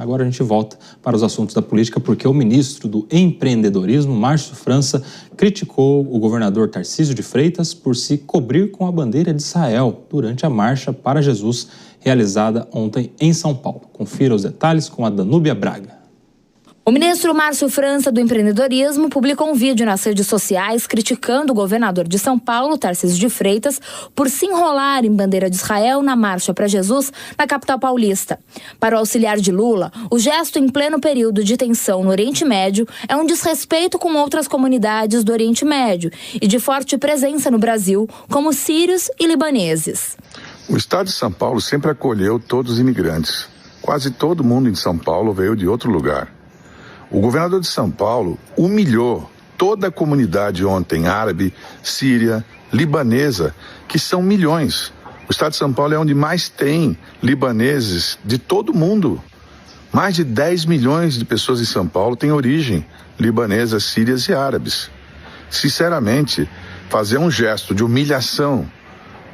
Agora a gente volta para os assuntos da política, porque o ministro do Empreendedorismo, Márcio França, criticou o governador Tarcísio de Freitas por se cobrir com a bandeira de Israel durante a Marcha para Jesus, realizada ontem em São Paulo. Confira os detalhes com a Danúbia Braga. O ministro Márcio França, do Empreendedorismo, publicou um vídeo nas redes sociais criticando o governador de São Paulo, Tarcísio de Freitas, por se enrolar em bandeira de Israel na Marcha para Jesus, na capital paulista. Para o auxiliar de Lula, o gesto em pleno período de tensão no Oriente Médio é um desrespeito com outras comunidades do Oriente Médio e de forte presença no Brasil, como sírios e libaneses. O estado de São Paulo sempre acolheu todos os imigrantes. Quase todo mundo em São Paulo veio de outro lugar. O governador de São Paulo humilhou toda a comunidade ontem, árabe, síria, libanesa, que são milhões. O estado de São Paulo é onde mais tem libaneses de todo mundo. Mais de 10 milhões de pessoas em São Paulo têm origem libanesa, sírias e árabes. Sinceramente, fazer um gesto de humilhação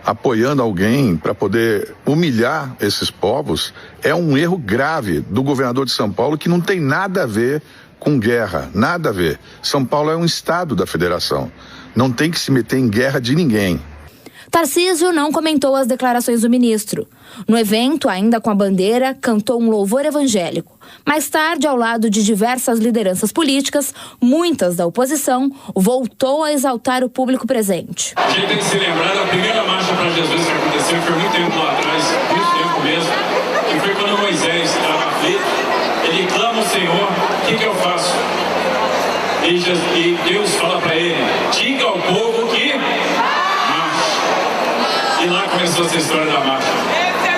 apoiando alguém para poder humilhar esses povos é um erro grave do governador de São Paulo, que não tem nada a ver com guerra, nada a ver. São Paulo é um estado da federação, não tem que se meter em guerra de ninguém. Tarcísio não comentou as declarações do ministro. No evento, ainda com a bandeira, cantou um louvor evangélico. Mais tarde, ao lado de diversas lideranças políticas, muitas da oposição, voltou a exaltar o público presente. A gente tem que se lembrar da primeira marcha para Jesus que aconteceu, foi muito tempo lá atrás, muito tempo mesmo, que foi quando Moisés estava aflito, ele clama ao Senhor, o que eu faço? E Deus fala para ele, diga ao povo que marche. E lá começou essa história da marcha.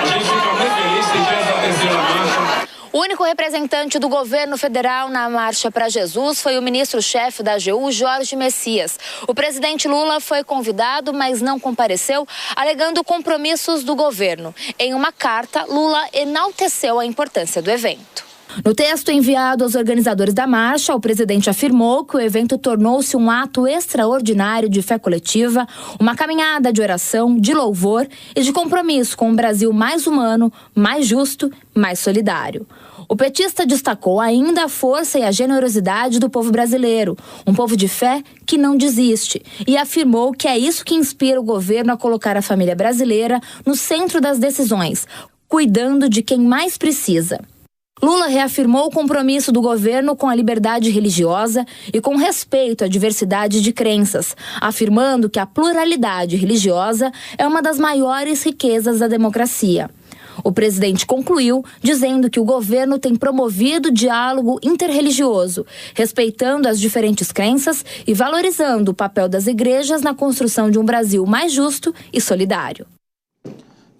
A gente fica muito feliz que já é a terceira marcha. O único representante do governo federal na Marcha para Jesus foi o ministro-chefe da AGU, Jorge Messias. O presidente Lula foi convidado, mas não compareceu, alegando compromissos do governo. Em uma carta, Lula enalteceu a importância do evento. No texto enviado aos organizadores da marcha, o presidente afirmou que o evento tornou-se um ato extraordinário de fé coletiva, uma caminhada de oração, de louvor e de compromisso com um Brasil mais humano, mais justo, mais solidário. O petista destacou ainda a força e a generosidade do povo brasileiro, um povo de fé que não desiste, e afirmou que é isso que inspira o governo a colocar a família brasileira no centro das decisões, cuidando de quem mais precisa. Lula reafirmou o compromisso do governo com a liberdade religiosa e com respeito à diversidade de crenças, afirmando que a pluralidade religiosa é uma das maiores riquezas da democracia. O presidente concluiu dizendo que o governo tem promovido diálogo interreligioso, respeitando as diferentes crenças e valorizando o papel das igrejas na construção de um Brasil mais justo e solidário.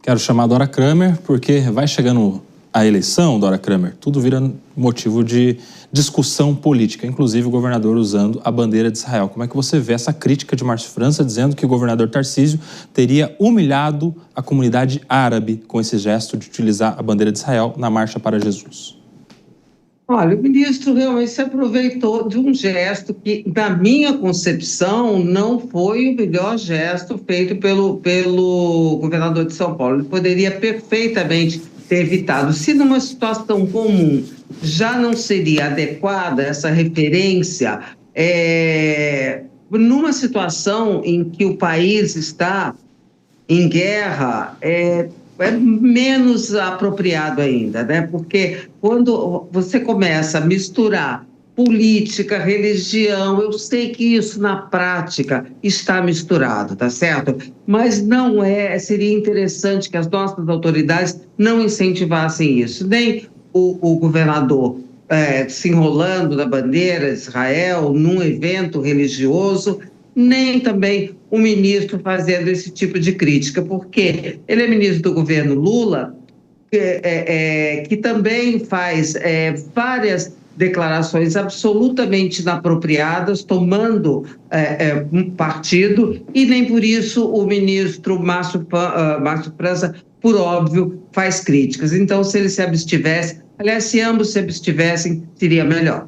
Quero chamar a Dora Kramer, porque vai chegando a eleição, Dora Kramer, tudo vira motivo de discussão política, inclusive o governador usando a bandeira de Israel. Como é que você vê essa crítica de Márcio França dizendo que o governador Tarcísio teria humilhado a comunidade árabe com esse gesto de utilizar a bandeira de Israel na Marcha para Jesus? Olha, o ministro realmente se aproveitou de um gesto que, na minha concepção, não foi o melhor gesto feito pelo governador de São Paulo. Ele poderia perfeitamente ter evitado. Se numa situação comum já não seria adequada essa referência, numa situação em que o país está em guerra, é menos apropriado ainda, né? Porque quando você começa a misturar política, religião, eu sei que isso na prática está misturado, tá certo? Mas não seria interessante que as nossas autoridades não incentivassem isso, nem o governador se enrolando na bandeira de Israel num evento religioso, nem também o ministro fazendo esse tipo de crítica, porque ele é ministro do governo Lula, que também faz várias declarações absolutamente inapropriadas, tomando um partido, e nem por isso o ministro Márcio França, por óbvio, faz críticas. Então, se ele se abstivesse, aliás, se ambos se abstivessem, seria melhor.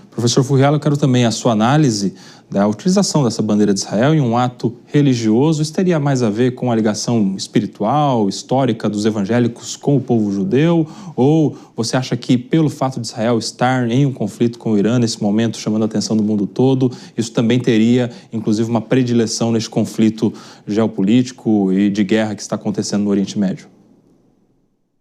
Professor Furriel, eu quero também a sua análise da utilização dessa bandeira de Israel em um ato religioso, isso teria mais a ver com a ligação espiritual, histórica dos evangélicos com o povo judeu? Ou você acha que pelo fato de Israel estar em um conflito com o Irã nesse momento, chamando a atenção do mundo todo, isso também teria, inclusive, uma predileção neste conflito geopolítico e de guerra que está acontecendo no Oriente Médio?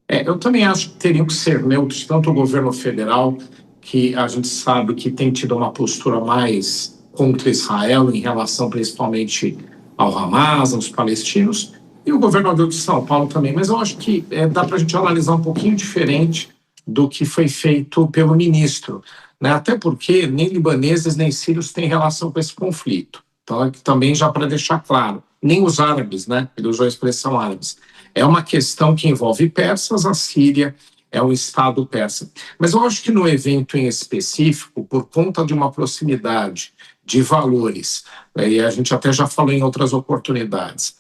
Eu também acho que teriam que ser neutros, tanto o governo federal, que a gente sabe que tem tido uma postura mais contra Israel em relação principalmente ao Hamas, aos palestinos, e o governador de São Paulo também. Mas eu acho que dá para a gente analisar um pouquinho diferente do que foi feito pelo ministro, né? Até porque nem libaneses nem sírios têm relação com esse conflito. Então, também já para deixar claro, nem os árabes, né? Ele usou a expressão árabes. É uma questão que envolve persas, a Síria é um Estado persa. Mas eu acho que no evento em específico, por conta de uma proximidade de valores, e a gente até já falou em outras oportunidades,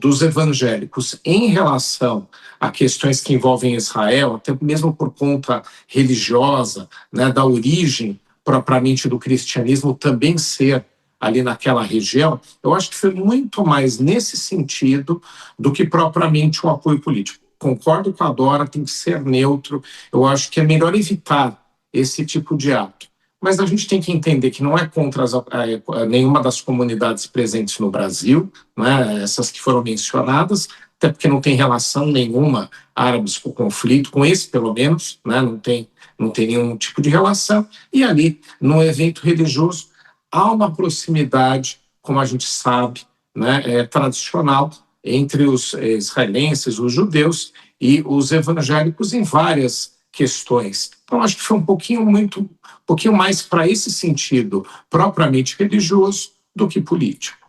dos evangélicos em relação a questões que envolvem Israel, até mesmo por conta religiosa, né, da origem propriamente do cristianismo também ser ali naquela região, eu acho que foi muito mais nesse sentido do que propriamente um apoio político. Concordo com a Dora, tem que ser neutro, eu acho que é melhor evitar esse tipo de ato. Mas a gente tem que entender que não é contra nenhuma das comunidades presentes no Brasil, né, essas que foram mencionadas, até porque não tem relação nenhuma árabes com o conflito, com esse pelo menos, né, não tem nenhum tipo de relação. E ali, no evento religioso, há uma proximidade, como a gente sabe, né, tradicional, entre os israelenses, os judeus e os evangélicos em várias questões. Então, acho que foi um pouquinho mais para esse sentido propriamente religioso do que político.